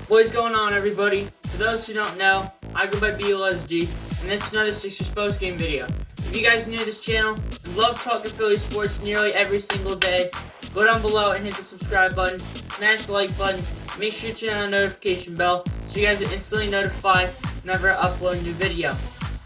What is going on, everybody? For those who don't know, I go by BLSG, and this is another Sixers post-game video. If you guys are new to this channel and love talking Philly sports nearly every single day, go down below and hit the subscribe button, smash the like button, make sure to turn on the notification bell so you guys are instantly notified whenever I upload a new video.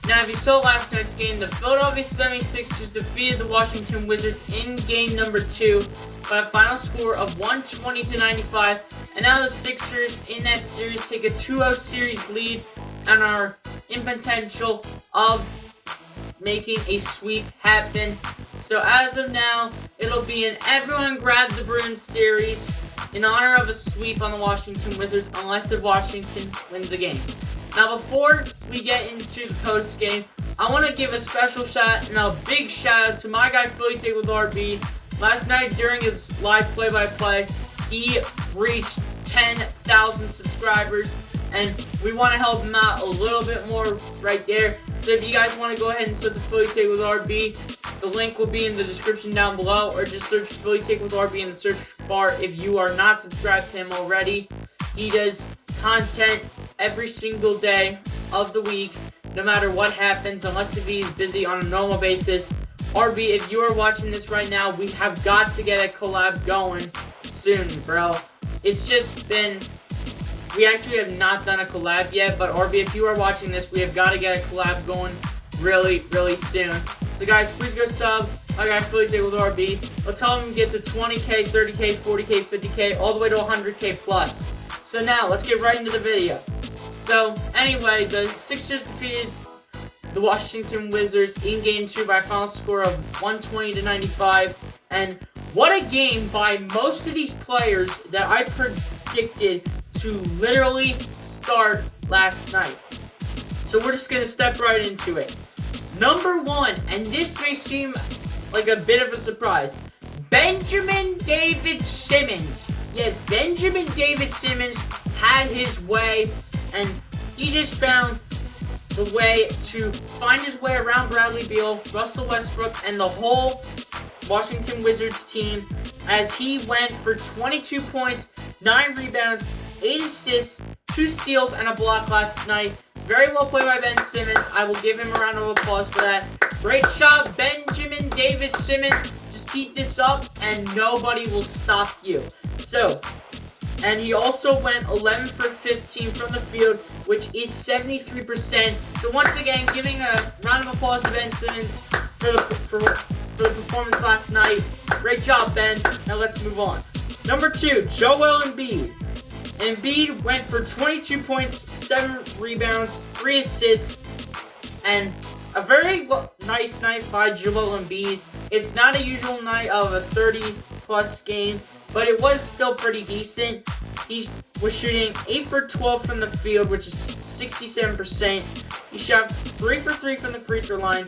Now, if you saw last night's game, the Philadelphia 76ers defeated the Washington Wizards in game number 2 by a final score of 120-95, and now the Sixers in that series take a 2-0 series lead and are in potential of making a sweep happen. So as of now, it'll be an everyone grab the broom series in honor of a sweep on the Washington Wizards unless if Washington wins the game. Now, before we get into the post game, I want to give a special shout and a big shout out to my guy Philly Take with RB. Last night during his live play-by-play, he reached 10,000 subscribers, and we want to help him out a little bit more right there. So if you guys want to go ahead and sub to Philly Take with RB, the link will be in the description down below, or just search Philly Take with RB in the search bar if you are not subscribed to him already. He does content every single day of the week, no matter what happens, unless if he's busy on a normal basis. RB, if you are watching this right now, we have got to get a collab going soon, bro. It's just been, we actually have not done a collab yet, but RB, if you are watching this, we have got to get a collab going really, really soon. So guys, please go sub my guy Philly Take with RB. Let's help him get to 20k, 30k, 40k, 50k, all the way to 100k plus. So now, let's get right into the video. So, anyway, the Sixers defeated the Washington Wizards in Game 2 by a final score of 120-95. And what a game by most of these players that I predicted to literally start last night. So we're just going to step right into it. Number 1, and this may seem like a bit of a surprise, Benjamin David Simmons. Yes, Benjamin David Simmons had his way, and he just found the way to find his way around Bradley Beal, Russell Westbrook, and the whole Washington Wizards team as he went for 22 points, 9 rebounds, 8 assists, 2 steals, and a block last night. Very well played by Ben Simmons. I will give him a round of applause for that. Great job, Benjamin David Simmons. Just keep this up, and nobody will stop you. So, and he also went 11 for 15 from the field, which is 73%. So once again, giving a round of applause to Ben Simmons for the performance last night. Great job, Ben. Now let's move on. Number 2, Joel Embiid. Embiid went for 22 points, 7 rebounds, 3 assists, and a very nice night by Joel Embiid. It's not a usual night of a 30-plus game, but it was still pretty decent. He was shooting 8 for 12 from the field, which is 67%. He shot 3 for 3 from the free throw line,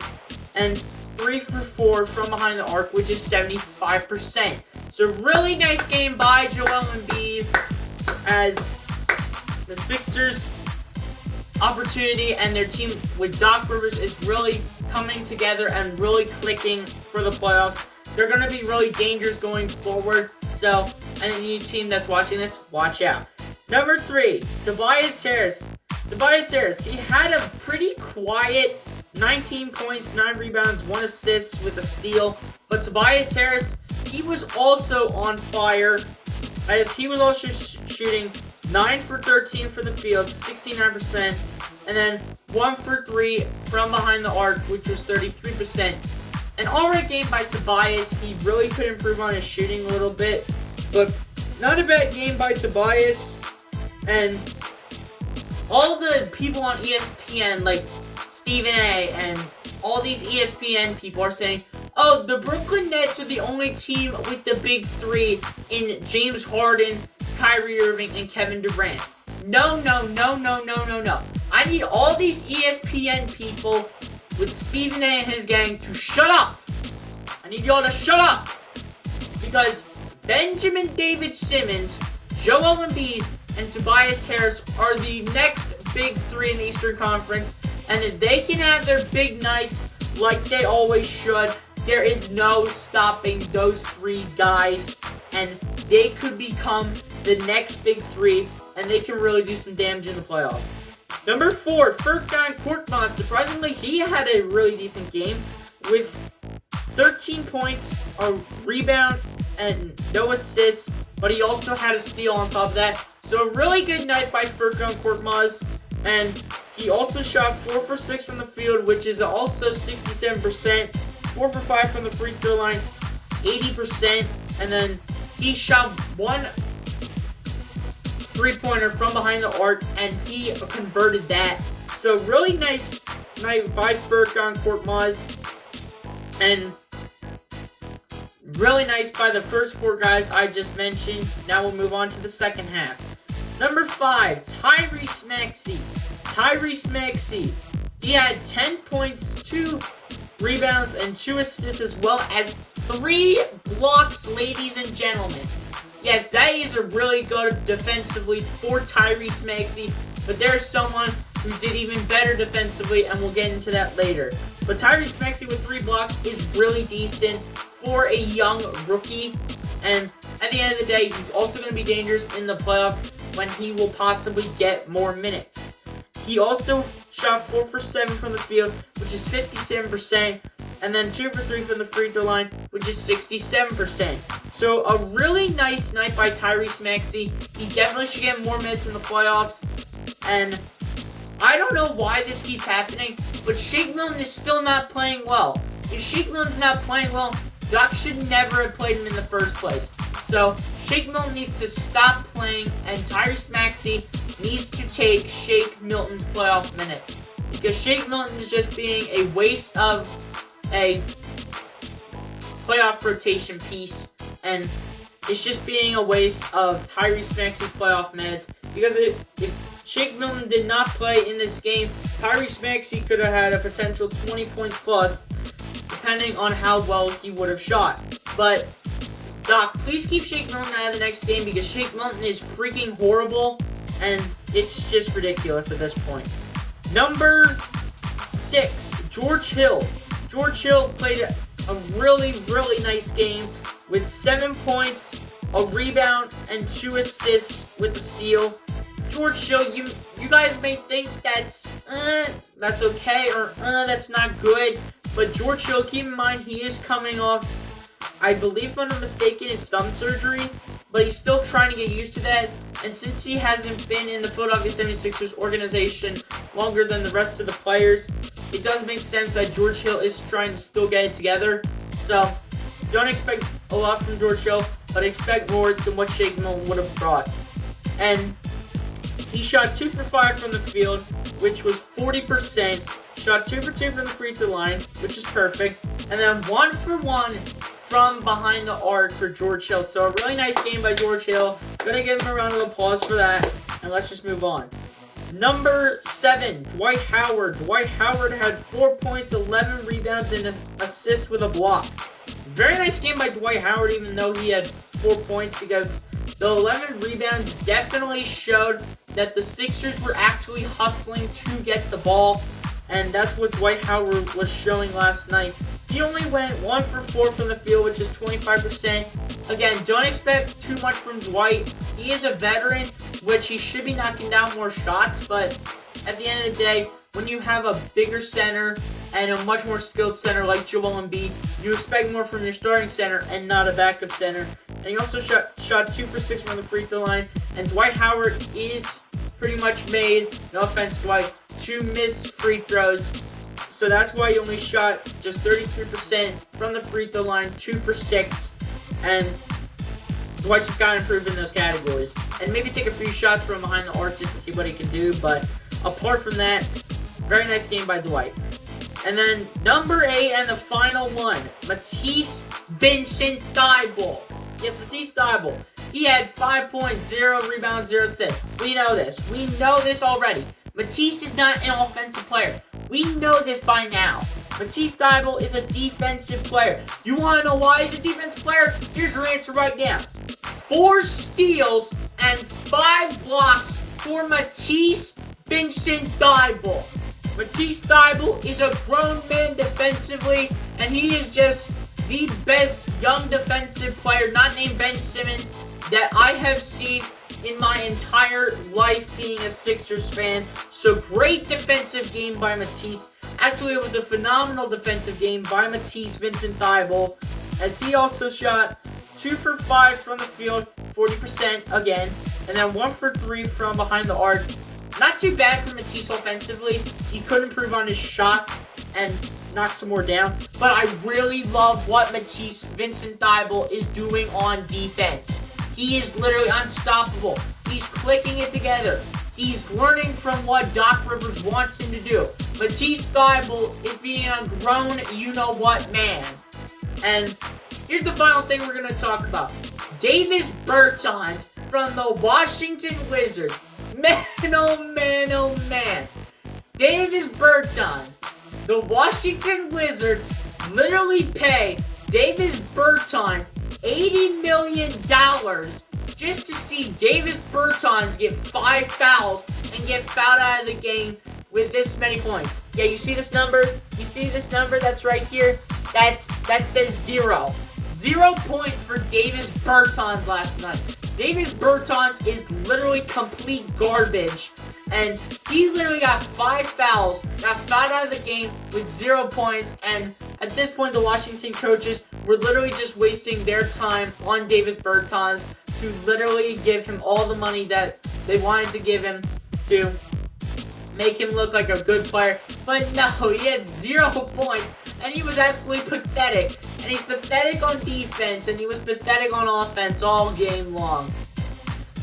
and 3 for 4 from behind the arc, which is 75%. So really nice game by Joel Embiid, as the Sixers' opportunity and their team with Doc Rivers is really coming together and really clicking for the playoffs. They're going to be really dangerous going forward. So, any team that's watching this, watch out. Number 3, Tobias Harris. Tobias Harris, he had a pretty quiet 19 points, 9 rebounds, 1 assist with a steal. But Tobias Harris, he was also on fire, as he was also shooting 9 for 13 from the field, 69%, and then 1 for 3 from behind the arc, which was 33%. An alright game by Tobias. He really could improve on his shooting a little bit, but not a bad game by Tobias. And all the people on ESPN, like Stephen A. and all these ESPN people are saying, oh, the Brooklyn Nets are the only team with the big 3 in James Harden, Kyrie Irving, and Kevin Durant. No. I need all these ESPN people with Stephen A. and his gang to shut up. I need y'all to shut up. Because Benjamin David Simmons, Joel Embiid, and Tobias Harris are the next big 3 in the Eastern Conference. And if they can have their big nights like they always should, there is no stopping those 3 guys. And they could become the next big three, and they can really do some damage in the playoffs. Number 4, Furkan Korkmaz. Surprisingly, he had a really decent game with 13 points, a rebound, and no assists, but he also had a steal on top of that. So a really good night by Furkan Korkmaz, and he also shot 4 for 6 from the field, which is also 67%, 4 for 5 from the free throw line, 80%, and then he shot 1 3-pointer from behind the arc, and he converted that. So really nice night by Furkan Korkmaz, and really nice by the first 4 guys I just mentioned. Now we'll move on to the second half. Number 5, Tyrese Maxey. Tyrese Maxey. He had 10 points, 2 rebounds, and 2 assists, as well as 3 blocks, ladies and gentlemen. Yes, that is a really good defensively for Tyrese Maxey, but there's someone who did even better defensively, and we'll get into that later. But Tyrese Maxey with 3 blocks is really decent for a young rookie, and at the end of the day, he's also going to be dangerous in the playoffs when he will possibly get more minutes. He also shot 4 for 7 from the field, which is 57%, and then 2 for 3 from the free throw line, which is 67%. So a really nice night by Tyrese Maxey. He definitely should get more minutes in the playoffs, and I don't know why this keeps happening, but Shake Milton is still not playing well. If Shake Milton's not playing well, Doc should never have played him in the first place. So Shake Milton needs to stop playing, and Tyrese Maxey needs to take Shake Milton's playoff minutes, because Shake Milton is just being a waste of a playoff rotation piece, and it's just being a waste of Tyrese Maxey's playoff minutes, because if Shake Milton did not play in this game, Tyrese Maxey could have had a potential 20 points plus, depending on how well he would have shot. But Doc, please keep Shake Milton out of the next game, because Shake Milton is freaking horrible, and it's just ridiculous at this point. Number 6, George Hill. George Hill played a really, really nice game with 7 points, a rebound, and 2 assists with the steal. George Hill, you guys may think that's okay, or that's not good, but George Hill, keep in mind, he is coming off, I believe if I'm not mistaken, his thumb surgery, but he's still trying to get used to that, and since he hasn't been in the Philadelphia 76ers organization longer than the rest of the players, it does make sense that George Hill is trying to still get it together. So, don't expect a lot from George Hill, but expect more than what Shake Milton would have brought. And he shot 2 for 5 from the field, which was 40%. Shot 2 for 2 from the free throw line, which is perfect. And then 1 for 1 from behind the arc for George Hill. So a really nice game by George Hill. Gonna give him a round of applause for that. And let's just move on. Number 7, Dwight Howard. Dwight Howard had 4 points, 11 rebounds, and an assist with a block. Very nice game by Dwight Howard, even though he had 4 points, because the 11 rebounds definitely showed that the Sixers were actually hustling to get the ball, and that's what Dwight Howard was showing last night. He only went 1 for 4 from the field, which is 25%. Again, don't expect too much from Dwight. He is a veteran, which he should be knocking down more shots, but at the end of the day, when you have a bigger center and a much more skilled center like Joel Embiid, you expect more from your starting center and not a backup center. And he also shot 2 for 6 from the free throw line, and Dwight Howard is pretty much made, no offense Dwight, to miss free throws. So that's why he only shot just 33% from the free throw line, 2 for 6, and Dwight's just got to improve in those categories. And maybe take a few shots from behind the arc just to see what he can do, but apart from that, very nice game by Dwight. And then number 8 and the final one, Matisse Thybulle. Yes, Matisse Thybulle. He had 5 points, 0 rebounds, 0 assists. We know this. We know this already. Matisse is not an offensive player. We know this by now. Matisse Thybulle is a defensive player. You want to know why he's a defensive player? Here's your answer right now. 4 steals and 5 blocks for Matisse Thybulle. Matisse Thybulle is a grown man defensively, and he is just the best young defensive player, not named Ben Simmons, that I have seen in my entire life being a Sixers fan. So great defensive game by Matisse. Actually, it was a phenomenal defensive game by Matisse Thybulle, as he also shot 2 for 5 from the field, 40% again, and then 1 for 3 from behind the arc. Not too bad for Matisse offensively. He could improve on his shots and knock some more down, but I really love what Matisse Thybulle is doing on defense. He is literally unstoppable. He's clicking it together. He's learning from what Doc Rivers wants him to do. Matisse Thybulle is being a grown you-know-what man. And here's the final thing we're going to talk about. Davis Bertans from the Washington Wizards. Man, oh man, oh man. Davis Bertans. The Washington Wizards literally pay Davis Bertans $80 million just to see Davis Bertans get 5 fouls and get fouled out of the game with this many points. Yeah, you see this number? You see this number that's right here? That says 0. 0 points for Davis Bertans last night. Davis Bertans is literally complete garbage. And he literally got 5 fouls, got fouled out of the game with 0 points. And at this point, the Washington coaches were literally just wasting their time on Davis Bertans to literally give him all the money that they wanted to give him to make him look like a good player. But no, he had 0 points, and he was absolutely pathetic. And he's pathetic on defense, and he was pathetic on offense all game long.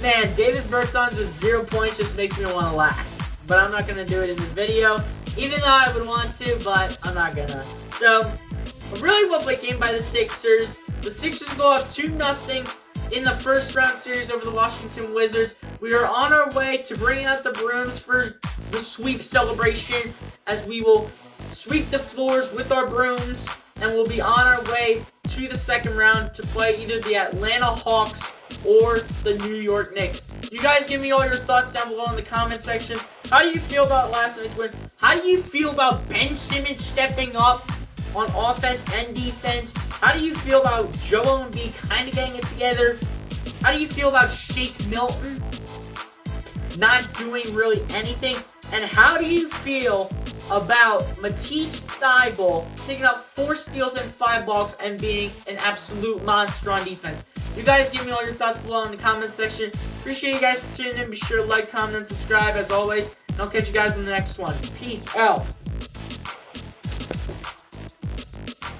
Man, Davis Bertans with 0 points just makes me want to laugh. But I'm not going to do it in the video, even though I would want to, but I'm not going to. So, a really well-played game by the Sixers. The Sixers go up 2-0 in the first round series over the Washington Wizards. We are on our way to bringing out the brooms for the sweep celebration, as we will sweep the floors with our brooms, and we'll be on our way to the second round to play either the Atlanta Hawks or the New York Knicks. You guys give me all your thoughts down below in the comment section. How do you feel about last night's win? How do you feel about Ben Simmons stepping up on offense and defense? How do you feel about Joel Embiid kind of getting it together? How do you feel about Shake Milton not doing really anything? And how do you feel about Matisse Thybulle taking out 4 steals and 5 blocks and being an absolute monster on defense? You guys give me all your thoughts below in the comment section. Appreciate you guys for tuning in. Be sure to like, comment, and subscribe as always. And I'll catch you guys in the next one. Peace out.